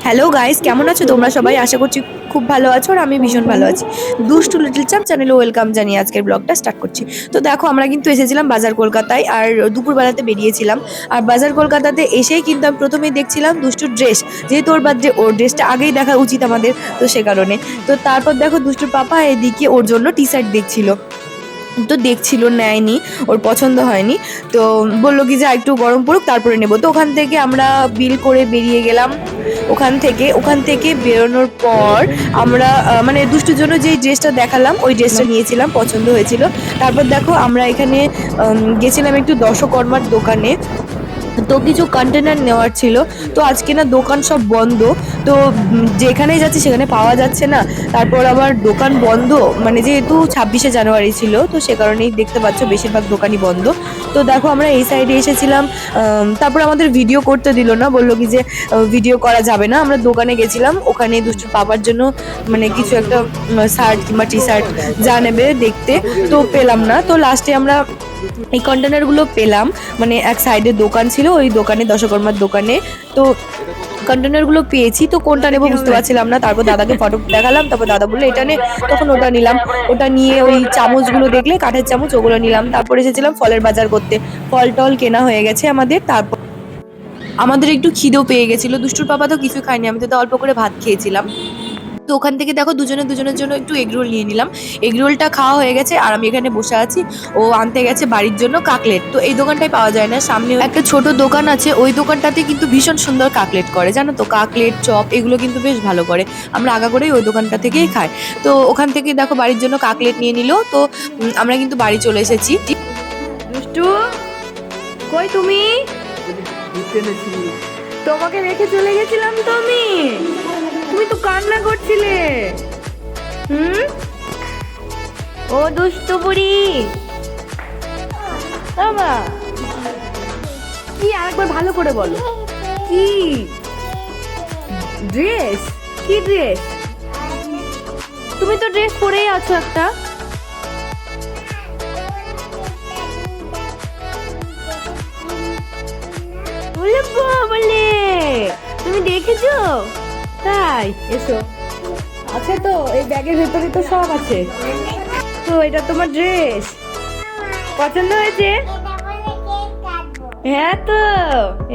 Hello guys, কেমন আছো তোমরা সবাই? আশা করছি খুব ভালো আছো আর আমি ভীষণ ভালো আছি। দুষ্টু লিটল চ্যাম্প চ্যানেলে ওয়েলকাম জানিয়ে আজকের ব্লগটা স্টার্ট করছি। তো দেখো, আমরা কিন্তু এসেছিলাম বাজার কলকাতায় আর দুপুরবেলাতে বেরিয়েছিলাম। আর বাজার কলকাতাতে এসেই কিন্তু আমি প্রথমেই দেখছিলাম দুষ্টুর ড্রেস, যেহেতু ওর বার্থডে, ওর ড্রেসটা আগেই দেখা উচিত আমাদের, তো সে কারণে। তো তারপর দেখো দুষ্টুর পাপা এদিকে ওর জন্য টি শার্ট দেখছিল, তো দেখছিল, নেয়নি, ওর পছন্দ হয়নি। তো বললো কি যে একটু গরম পড়ুক তারপরে নেবো। তো ওখান থেকে আমরা বিল করে বেরিয়ে গেলাম। ওখান থেকে বেরোনোর পর আমরা মানে দুষ্টুর জন্য যেই ড্রেসটা দেখালাম ওই ড্রেসটা নিয়েছিলাম, পছন্দ হয়েছিল। তারপর দেখো আমরা এখানে গেছিলাম একটু দশকর্মার দোকানে। তো কিছু কন্টেনার নেওয়ার ছিল। তো আজকে না দোকান সব বন্ধ। তো যেখানেই যাচ্ছি সেখানে পাওয়া যাচ্ছে না। তারপর আবার দোকান বন্ধ, মানে যেহেতু 26শে জানুয়ারি ছিল, তো সে কারণেই দেখতে পাচ্ছ বেশিরভাগ দোকানই বন্ধ। তো দেখো আমরা এই সাইডে এসেছিলাম। তারপর আমাদের ভিডিও করতে দিল না, বললো কি যে ভিডিও করা যাবে না। আমরা দোকানে গেছিলাম, ওখানে দুষ্টুর পাপার জন্য মানে কিছু একটা শার্ট কিংবা টি শার্ট যা নেবে দেখতে, তো পেলাম না। তো লাস্টে আমরা এই কন্টেনারগুলো পেলাম, মানে এক সাইডে দোকান ছিল, ওই দোকানে, দশকর্মার দোকানে। তো কন্টেনারগুলো পেয়েছি, তো কোনটা নেবো বুঝতে পারছিলাম না। তারপর দাদাকে ফটো দেখালাম, তারপর দাদা বললো এটা নে, তখন ওটা নিলাম। ওটা নিয়ে ওই চামচগুলো দেখলে, কাঠের চামচ, ওগুলো নিলাম। তারপর এসেছিলাম ফলের বাজার করতে। ফল টল কেনা হয়ে গেছে আমাদের। তারপর আমাদের একটু খিদেও পেয়ে গেছিলো। দুষ্টুর পাপা তো কিছু খায়নি, আমি তো অল্প করে ভাত খেয়েছিলাম। তো ওখান থেকে দেখো দুজনের জন্য একটু এগরোল নিয়ে নিলাম। এগরোলটা খাওয়া হয়ে গেছে আর আমি এখানে বসে আছি। ও আনতে গেছে বাড়ির জন্য কাকলেট। তো এই দোকানটাই পাওয়া যায় না, সামনে একটা ছোট দোকান আছে, ওই দোকানটাতে কিন্তু ভীষণ সুন্দর কাকলেট করে, জানো তো, কাকলেট চপ এগুলো কিন্তু বেশ ভালো করে। আমরা আগা করেই ওই দোকানটা থেকেই খাই। তো ওখান থেকে দেখো বাড়ির জন্য কাকলেট নিয়ে নিল। তো আমরা কিন্তু বাড়ি চলে এসেছি। দুষ্টু, কই তুমি? তোমাকে রেখে চলে গেছিলাম তো আমি, তুমি তো কান্না করছিলে। ও দুষ্টু বুড়ি, বাবা কি, আরেকবার ভালো করে বলো। কি ড্রেস? কি ড্রেস? তুমি তো ড্রেস পরেই আছো একটা। বলে বলে, তুমি দেখেছো? তাই, এসো। আছে তো, এই ব্যাগের ভেতরে তো সব আছে। তো এটা তোমার ড্রেস পছন্দ হয়েছে? হ্যাঁ, তো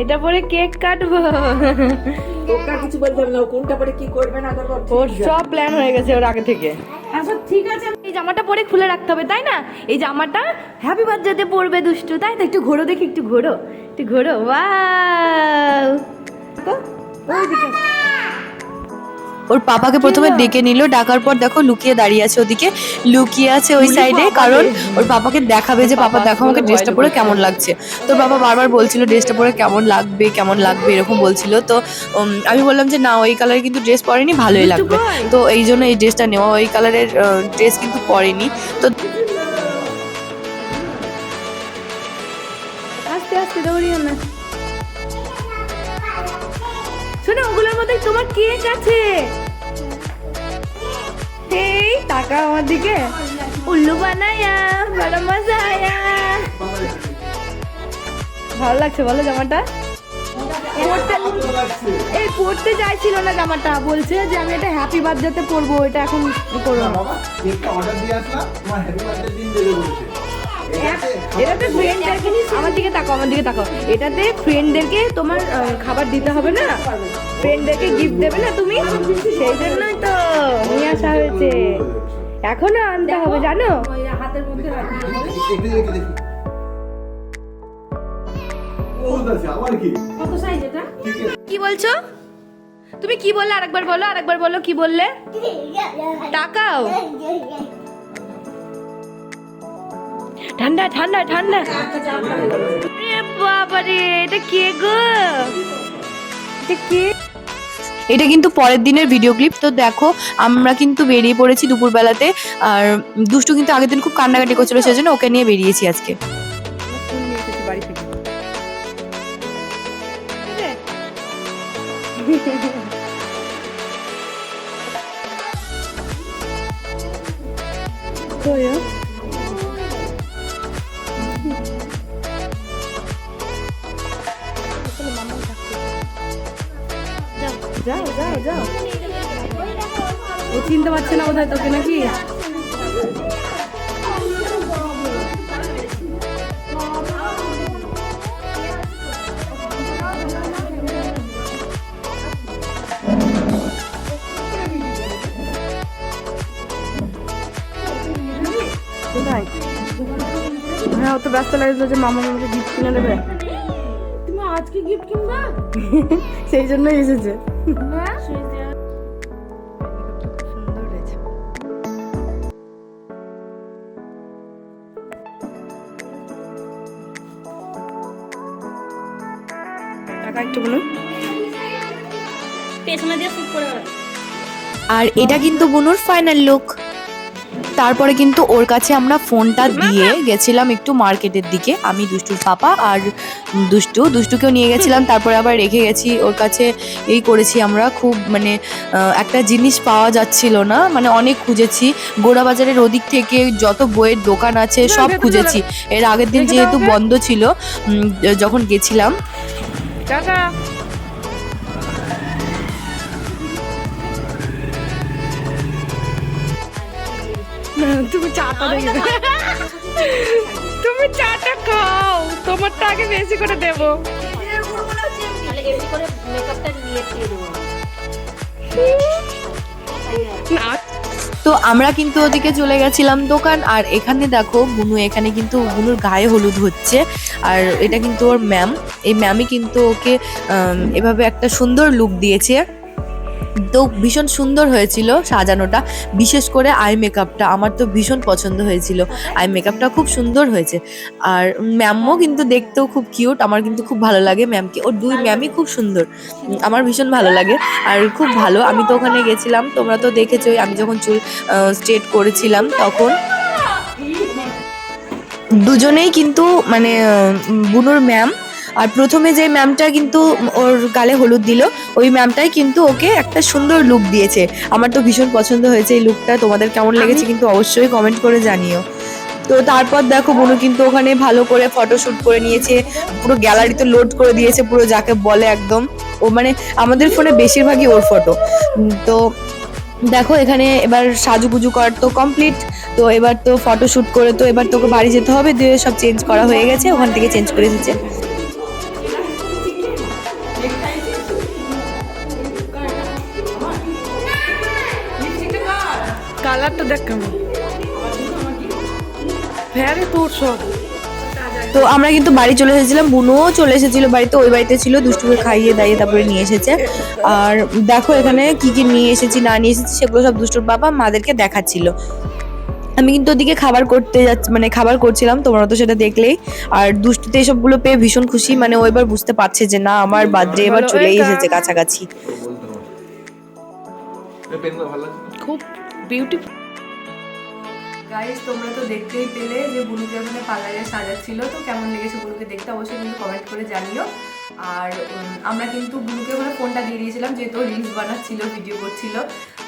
এটা পরে কেক কাটবো। ওটা কিছু বলতে হবে না, কোনটা পরে কি করবে না করবে ওর সব প্ল্যান হয়ে গেছে ওর আগে থেকে। আচ্ছা ঠিক আছে। এই জামাটা পরে খুলে রাখতে হবে, তাই না? এই জামাটা হ্যাপি বার্থডেতে পরবে দুষ্টু, তাই তো? একটু ঘোরো দেখি, একটু ঘোরো, একটু ঘোরো। ওয়াও, ওইদিকে ওর পাপাকে প্রথমে ডেকে নিল, ডাকার পর দেখো লুকিয়ে দাঁড়িয়ে আছে, ওদিকে লুকিয়ে আছে ওই সাইডে, কারণ ওর পাপাকে দেখাবে যে পাপা দেখো আমাকে ড্রেসটা পরে কেমন লাগছে। তো বাবা বারবার বলছিল ড্রেসটা পরে কেমন লাগবে কেমন লাগবে এরকম বলছিল। তো আমি বললাম যে না, ওই কালারের কিন্তু ড্রেস পরেনি, ভালোই লাগবে। তো এই জন্য এই ড্রেসটা নেওয়া, ওই কালারের ড্রেস কিন্তু পরেনি। তো আস্তে আস্তে দৌড়িও না। শোনো, ওগুলোর মধ্যে তোমার কেক আছে। এই টাকা আমার দিকে, উল্লু বানায়া, বড় মজা আয়া। ভালো লাগছে বলো জামাটা? এই পড়তে চাইছিল না জামাটা, বলছে যে আমি এটা হ্যাপি বার্থডেতে পরবো, এটা এখন করবো না। অর্ডার দিয়ে আসলাম, তোমার হ্যাপি বার্থডে দিন দেবে বলেছে। এটাতে ফ্রেন্ডদেরকে, আমার দিকে তাকাও, আমার দিকে তাকাও, এটাতে ফ্রেন্ডদেরকে তোমার খাবার দিতে হবে না, ফ্রেন্ডদেরকে গিফট দেবে না তুমি, সেই জন্যই তো নিয়ে আসা হয়েছে। এখনো আনতে হবে জানো। হাতের মধ্যে রাখি। দেখি আবার কি কত সাইজ এটা? কি বলছো তুমি? কি বললে? আরেকবার বলো, আরেকবার বলো, কি বললে? তাকাও, ঠান্ডা ঠান্ডা ঠান্ডা। বাবারে, এটা কে গো? এটা কে? এটা কিন্তু পরের দিনের ভিডিও ক্লিপ। তো দেখো আমরা কিন্তু বেরিয়ে পড়েছি দুপুরবেলাতে, আর দুষ্টু কিন্তু আগের দিন খুব কান্নাকাটি করছিল, সেজন্য ওকে নিয়ে বেরিয়েছি আজকে। বাড়ি থেকে যাও যাও যাও, ও চিনতে পারছে না বোধহয় তোকে নাকি। কোথায়? হ্যাঁ, অত ব্যস্ত লাগছিল যে মামা আমাকে গিফট কিনে দেবে। তুমি আজকে গিফট কিনবা? সেই জন্যই এসেছে। টাকা একটু বলুন। পেছনে দিয়ে শুট করে বেড়াবে। আর এটা কিন্তু বুনুর ফাইনাল লুক। তারপরে কিন্তু ওর কাছে আমরা ফোনটা দিয়ে গেছিলাম একটু মার্কেটের দিকে, আমি দুষ্টুর পাপা আর দুষ্টুকেও নিয়ে গেছিলাম, তারপরে আবার রেখে গেছি ওর কাছে। এই করেছি আমরা, খুব মানে একটা জিনিস পাওয়া যাচ্ছিল না, মানে অনেক খুঁজেছি গোড়া বাজারের ওদিক থেকে, যত বইয়ের দোকান আছে সব খুঁজেছি। এর আগের দিন যেহেতু বন্ধ ছিল যখন গেছিলাম। টাটা। তুমি চাটা দেখে, তুমি চাটা খাও, তোমারটা আগে বেশি করে দেবো। তাহলে এমনি করে মেকআপটা নিয়ে দিয়ে দেবো। না, তো আমরা কিন্তু ওদিকে চলে গেছিলাম দোকান। আর এখানে দেখো বুনু, এখানে কিন্তু বুনুর গায়ে হলুদ হচ্ছে, আর এটা কিন্তু ওর ম্যাম। এই ম্যামই কিন্তু ওকে এভাবে একটা সুন্দর লুক দিয়েছে। তো ভীষণ সুন্দর হয়েছিল সাজানোটা, বিশেষ করে আই মেকআপটা আমার তো ভীষণ পছন্দ হয়েছিল। আই মেকআপটা খুব সুন্দর হয়েছে। আর ম্যামও কিন্তু দেখতেও খুব কিউট, আমার কিন্তু খুব ভালো লাগে ম্যামকে। ওর দুই ম্যামই খুব সুন্দর, আমার ভীষণ ভালো লাগে আর খুব ভালো। আমি তো ওখানে গেছিলাম, তোমরা তো দেখেছোই, আমি যখন চুল স্ট্রেট করেছিলাম তখন দুজনেই কিন্তু মানে বুনুর ম্যাম আর প্রথমে যে ম্যামটা কিন্তু ওর গালে হলুদ দিল, ওই ম্যামটাই কিন্তু ওকে একটা সুন্দর লুক দিয়েছে। আমার তো ভীষণ পছন্দ হয়েছে এই লুকটা। তোমাদের কেমন লেগেছে কিন্তু অবশ্যই কমেন্ট করে জানিও। তো তারপর দেখো বুনু কিন্তু ওখানে ভালো করে ফটোশুট করে নিয়েছে, পুরো গ্যালারিতে লোড করে দিয়েছে, পুরো যাকে বলে একদম। ও মানে আমাদের ফোনে বেশিরভাগই ওর ফটো। তো দেখো এখানে এবার সাজুগুজু করার তো কমপ্লিট। তো এবার তো ফটোশুট করে তো এবার তোকে বাড়ি যেতে হবে, দিয়ে সব চেঞ্জ করা হয়ে গেছে, ওখান থেকে চেঞ্জ করে এসেছে। কালারটা দেখ কেমন, ভ্যারি তোর সব। তো আমরা কিন্তু বাড়ি চলে এসেছিলাম, বুনুও চলে এসেছিল বাড়িতে, ওই বাড়িতে ছিল, দুষ্টুকে খাইয়ে দাইয়ে তারপরে নিয়ে এসেছে। আর দেখো এখানে কি কি নিয়ে এসেছি না নিয়ে এসেছি সেগুলো সব দুষ্টুর বাবা মাদেরকে দেখাচ্ছিল। আমি কিন্তু ওদিকে খাবার করতে যাচ্ছি, মানে খাবার করছিলাম, তোমরা তো সেটা দেখলেই। আর দুষ্টুতে এসবগুলো পেয়ে ভীষণ খুশি, মানে ও এবার বুঝতে পারছে যে না আমার বার্থডে এবার চলেই এসেছে কাছাকাছি। খুব বিউটিফুল। গাইস তোমরা তো দেখতেই পেলে যে বুনুকে ওখানে পার্লারে সাজাচ্ছিল। তো কেমন লেগেছে বুনুকে দেখতে অবশ্যই কিন্তু কমেন্ট করে জানিও। আর আমরা কিন্তু বুনুকে ওখানে ফোনটা দিয়ে দিয়েছিলাম, যেহেতু রিলস বানাচ্ছিল, ভিডিও করছিল,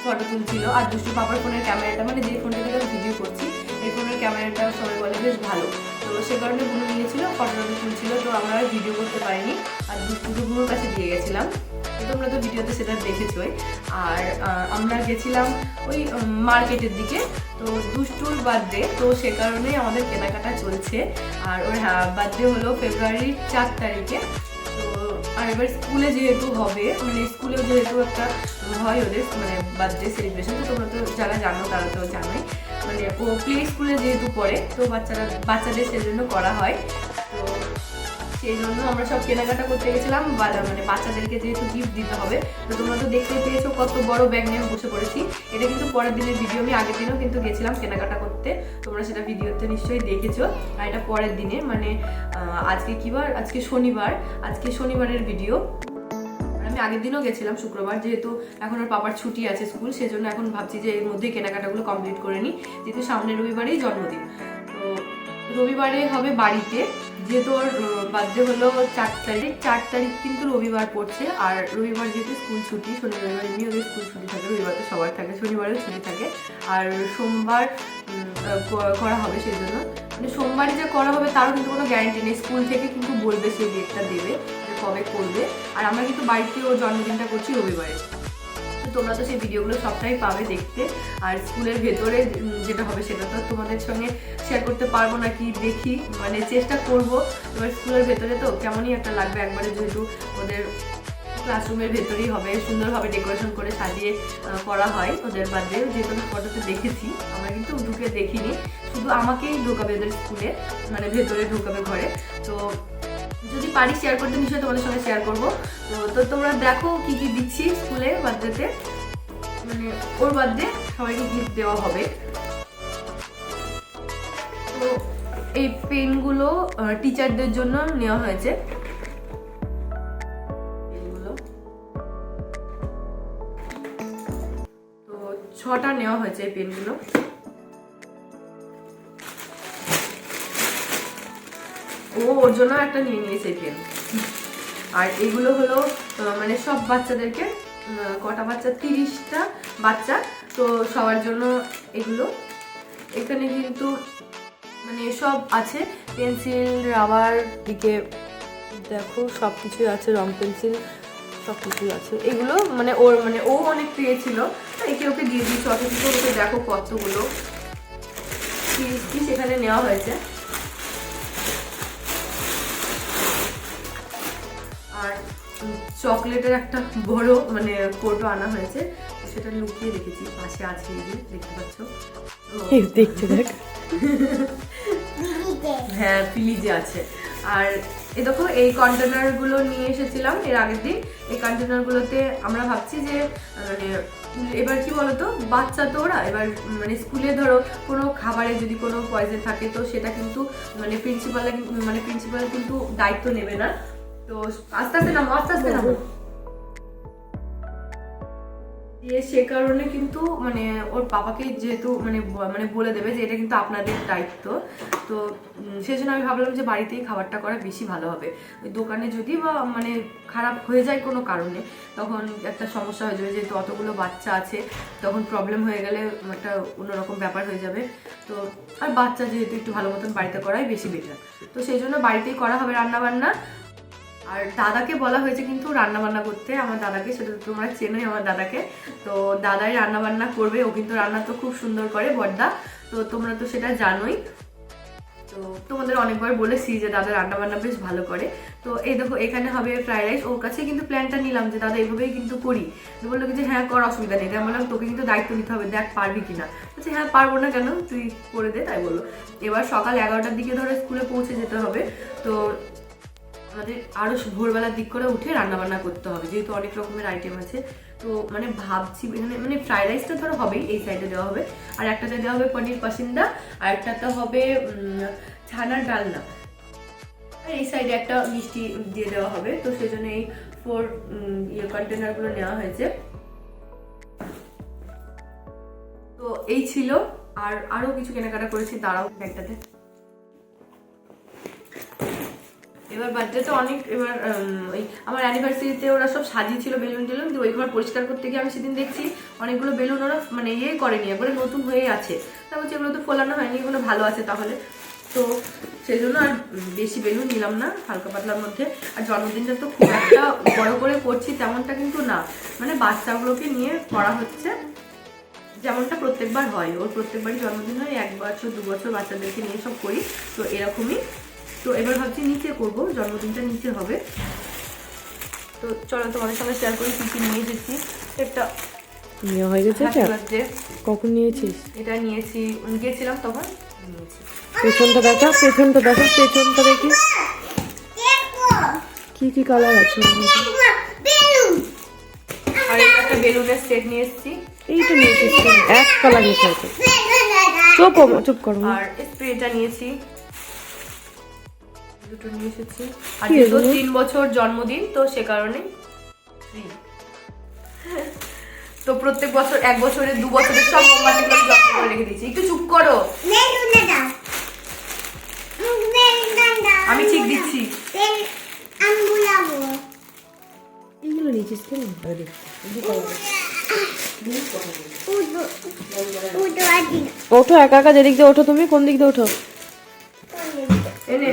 ফটো তুলছিল। আর দুষ্টু পাপার ফোনের ক্যামেরাটা, মানে যে ফোনটা থেকে আমি ভিডিও করছি এই ফোনের ক্যামেরাটা সবাই বলে বেশ ভালো, তো সে কারণে বুনু নিয়েছিল, ফটোটা তুলছিল। তো আমরা আর ভিডিও করতে পারিনি, আর দুষ্টুকে বুনুর কাছে দিয়ে গেছিলাম। তোমরা তো ভিডিওতে সেটা দেখেছোই। আর আমরা গেছিলাম ওই মার্কেটের দিকে। তো দুষ্টুর বার্থডে, তো সে কারণেই আমাদের কেনাকাটা চলছে। আর ওর বার্থডে হলো ফেব্রুয়ারির 4 তারিখে। তো আর এবার স্কুলে যেহেতু হবে, মানে স্কুলেও যেহেতু একটা হয় ওদের মানে বার্থডে সেলিব্রেশন, তো তোমরা তো যারা জানো তারা তো জানোই, মানে ও প্লে স্কুলে যেহেতু পড়ে, তো বাচ্চাদের সেজন্য করা হয়। তো সেই জন্য আমরা সব কেনাকাটা করতে গেছিলাম, মানে বাচ্চাদেরকে যেহেতু গিফট দিতে হবে। তো তোমরা তো দেখতে পেয়েছো কত বড় ব্যাগ নিয়ে বসে পড়েছি। এটা কিন্তু পরের দিনের ভিডিও, আমি আগের দিনও কিন্তু গেছিলাম কেনাকাটা করতে, তোমরা সেটা ভিডিওতে নিশ্চয়ই দেখেছো। আর এটা পরের দিনে, মানে আজকে কি বার, আজকে শনিবার, আজকে শনিবারের ভিডিও। আমি আগের দিনও গেছিলাম শুক্রবার, যেহেতু এখন ওর পাপার ছুটি আছে স্কুল, সেজন্য এখন ভাবছি যে এর মধ্যে কেনাকাটাগুলো কমপ্লিট করে নিই, যেহেতু সামনের রবিবারেই জন্মদিন। তো রবিবারে হবে বাড়িতে, যেহেতু ওর বার্থডে হলো 4 তারিখ, 4 তারিখ কিন্তু রবিবার পড়ছে। আর রবিবার যেহেতু স্কুল ছুটি, শনি রবিবার এমনি ওদের স্কুল ছুটি থাকে, রবিবার তো সবার থাকে, শনিবারেও ছুটি থাকে। আর সোমবার করা হবে, সেই জন্য মানে সোমবারই যে করা হবে তারও কিন্তু কোনো গ্যারান্টি নেই, স্কুল থেকে কিন্তু বলবে সেই ডেটটা দেবে, কবে করবে। আর আমরা কিন্তু বাড়িতে ওর জন্মদিনটা করছি রবিবারে, তো তোমরা তো সেই ভিডিওগুলো সবটাই পাবে দেখতে। আর স্কুলের ভেতরে যেটা হবে সেটা তো তোমাদের সঙ্গে শেয়ার করতে পারবো না, কি দেখি মানে চেষ্টা করব। এবার স্কুলের ভেতরে তো কেমনই একটা লাগবে একবারে, যেহেতু ওদের ক্লাসরুমের ভেতরেই হবে, সুন্দরভাবে ডেকোরেশন করে সাজিয়ে করা হয় ওদের বার্থডে। যে কোনো ফটোতে দেখেছি, আমরা কিন্তু ঢুকে দেখিনি, শুধু আমাকেই ঢোকাবে ওদের স্কুলে, মানে ভেতরে ঢোকাবে ঘরে। তো যদি পারি শেয়ার করতে নিশ্চয়ই তোমাদের সঙ্গে শেয়ার করবো। তো তোমরা দেখো কি কি দিচ্ছি স্কুলে বার্থডেতে, মানে ওর বার্থডে সবাইকে গিফট দেওয়া হবে। তো এই পেনগুলো টিচারদের জন্য নেওয়া হয়েছে, পেনগুলো তো 6টা নেওয়া হয়েছে এই পেনগুলো। ওর জন্য একটা নিয়ে নিয়েছে পেন। আর এগুলো হলো মানে সব বাচ্চাদেরকে, কটা বাচ্চা, 30টা বাচ্চা, তো সবার জন্য এগুলো। এখানে কিন্তু মানে সব আছে, পেন্সিল, রাবার, দিকে দেখো সব কিছুই আছে, রং পেন্সিল সব কিছুই আছে। এগুলো মানে ওর মানে ও অনেক পেয়েছিল, তো একে ওকে দিয়ে দিয়েছি অথচ ওকে দেখো কতগুলো সেখানে নেওয়া হয়েছে। আর চকলেটের একটা বড় মানে কোটো আনা হয়েছে, সেটা লুকিয়ে রেখেছি, পাশে আছে, এই যে দেখতে পাচ্ছ, দেখছে দেখ। হ্যাঁ ফ্রিজে আছে। আর এই দেখো এই কন্টেনারগুলো নিয়ে এসেছিলাম এর আগের দিন। এই কন্টেনারগুলোতে আমরা ভাবছি যে মানে এবার কি বলতো, বাচ্চা তো ওরা, এবার মানে স্কুলে ধরো কোনো খাবারে যদি কোনো পয়জন থাকে তো সেটা কিন্তু মানে প্রিন্সিপাল কিন্তু দায়িত্ব নেবে না। তো আস্তে আস্তে নামো সে কারণে কিন্তু মানে ওর পাপাকে যেহেতু মানে বলে দেবে যে এটা কিন্তু আপনাদের দায়িত্ব। তো সেই জন্য আমি ভাবলাম যে বাড়িতেই খাবারটা করা বেশি ভালো হবে। ওই দোকানে যদি বা মানে খারাপ হয়ে যায় কোনো কারণে, তখন একটা সমস্যা হয়ে যাবে, যেহেতু অতগুলো বাচ্চা আছে, তখন প্রবলেম হয়ে গেলে একটা অন্যরকম ব্যাপার হয়ে যাবে। তো আর বাচ্চা যেহেতু একটু ভালো মতন বাড়িতে করাই বেশি বেটার, তো সেই জন্য বাড়িতেই করা হবে রান্নাবান্না। আর দাদাকে বলা হয়েছে কিন্তু রান্নাবান্না করতে, আমার দাদাকে, সেটা তোমরা চেনোই আমার দাদাকে, তো দাদাই রান্নাবান্না করবে। ও কিন্তু রান্না তো খুব সুন্দর করে বড়দা, তো তোমরা তো সেটা জানোই। তো তোমাদের অনেকবার বলেছি যে দাদা রান্নাবান্না বেশ ভালো করে। তো এই দেখো এখানে হবে ফ্রাইড রাইস। ওর কাছে কিন্তু প্ল্যানটা নিলাম যে দাদা এইভাবেই কিন্তু করি, তো বললো যে হ্যাঁ কর, অসুবিধা নেই। তাই বললাম তোকে কিন্তু দায়িত্ব নিতে হবে, দেখ পারবি কিনা। বলছে হ্যাঁ পারবো না কেন, তুই করে দে। তাই বললো। এবার সকাল 11টার দিকে ধরো স্কুলে পৌঁছে যেতে হবে, তো আমাদের আরও ভোরবেলার দিক করে উঠে রান্নাবান্না করতে হবে, যেহেতু অনেক রকমের আইটেম আছে। তো মানে ভাবছি এখানে মানে ফ্রাইড রাইসটা ধরো হবেই, এই সাইডে দেওয়া হবে, আর একটাতে দেওয়া হবে পনির পাসিন্দা, আর একটাতে হবে ছানার ডালনা, আর এই সাইডে একটা মিষ্টি দিয়ে দেওয়া হবে। তো সেই জন্য এই 4 কন্টেনারগুলো নেওয়া হয়েছে। তো এই ছিল, আর আরও কিছু কেনাকাটা করেছি, দাঁড়াও ব্যাগটাতে। এবার বার্থডে তো অনেক, এবার ওই আমার অ্যানিভার্সারিতে ওরা সব সাজিয়েছিল বেলুন টেলুন, তো ওই ঘর পরিষ্কার করতে গিয়ে আমি সেদিন দেখছি অনেকগুলো বেলুন ওরা মানে করেনি, একবারে নতুন হয়ে আছে। তা বলছি এগুলো তো ফোলানো হয়নি, এগুলো ভালো আছে তাহলে। তো সেই জন্য আর বেশি বেলুন নিলাম না, হালকা পাতলার মধ্যে। আর জন্মদিনটা তো খুব একটা বড় করে করছি তেমনটা কিন্তু না, মানে বাচ্চাগুলোকে নিয়ে করা হচ্ছে, যেমনটা প্রত্যেকবার হয়। ওর প্রত্যেকবারই জন্মদিন হয়, 1 বছর 2 বছর বাচ্চাদেরকে নিয়ে সব করি, তো এরকমই। তো এবার ভাবছি নিচে করব, জন্মদিনটা নিচে হবে। তো চলো তোমাদের সঙ্গে শেয়ার করি কি কি নিয়ে এসেছি। একটা নেওয়া হয়ে গেছে। কখন নিয়েছিস? এটা নিয়েছি, গিয়েছিলাম তখন নিয়েছি। পেছনটা দেখো, পেছনটা দেখি কি কি কালার আছে। আর একটা বেলুনের সেট নিয়ে এসেছি। এইটা নিয়েছিস এক কালার নিয়েছি। চুপ করো। আর স্প্রেটা নিয়েছি, দুটো নিয়ে এসেছি। আর যেহেতু 3 বছর জন্মদিন, তো সে কারণে তো প্রত্যেক বছর 1 বছরে 2 বছরের সব মোমবাতিগুলো যত্ন করে রেখে দিয়েছি। একটু চুপ করো, আমি ঠিক দিচ্ছি। এইগুলো নিয়েছিস কেন? ওঠো একা একা, যেদিক দিয়ে ওঠো। তুমি কোন দিক দিয়ে ওঠো? এনে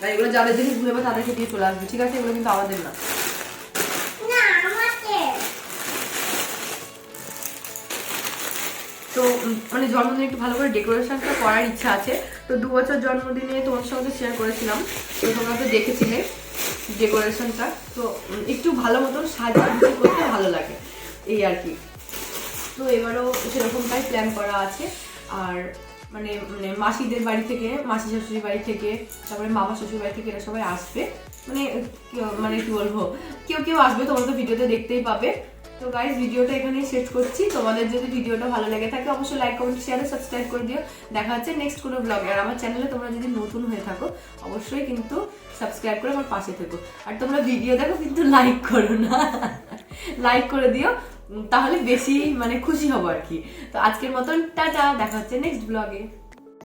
আর এগুলো যাদের জিনিস ভুলে যাবে তাদেরকে দিয়ে চলে আসবে, ঠিক আছে? এগুলো কিন্তু আমাদের না। তো মানে জন্মদিনে একটু ভালো করে ডেকোরেশনটা করার ইচ্ছা আছে। তো 2 বছর জন্মদিনে তোমার সঙ্গে শেয়ার করেছিলাম, তো তোমরা তো দেখেছিলে ডেকোরেশনটা। তো একটু ভালো মতন সাজানো করতে ভালো লাগে এই আর কি। তো এবারও সেরকমটাই প্ল্যান করা আছে। আর মানে মানে মাসিদের বাড়ি থেকে, মাসি শ্বশুরের বাড়ি থেকে, তারপরে মামা শ্বশুর বাড়ি থেকে এরা সবাই আসবে। মানে মানে কি বলবো, কেউ কেউ আসবে, তোমরা তো ভিডিওতে দেখতেই পাবে। তো গাইস ভিডিওটা এখানেই শেষ করছি। তোমাদের যদি ভিডিওটা ভালো লেগে থাকে অবশ্যই লাইক কমেন্ট শেয়ার সাবস্ক্রাইব করে দিও। দেখা হচ্ছে নেক্সট কোনো ব্লগে। আর আমার চ্যানেলে তোমরা যদি নতুন হয়ে থাকো অবশ্যই কিন্তু সাবস্ক্রাইব করে আমার পাশে থেকো। আর তোমরা ভিডিও দেখো কিন্তু লাইক করো না, লাইক করে দিও, তাহলে বেশি মানে খুশি হবো আর কি। তো আজকের মতন টাটা, দেখা হচ্ছে নেক্সট ব্লগে।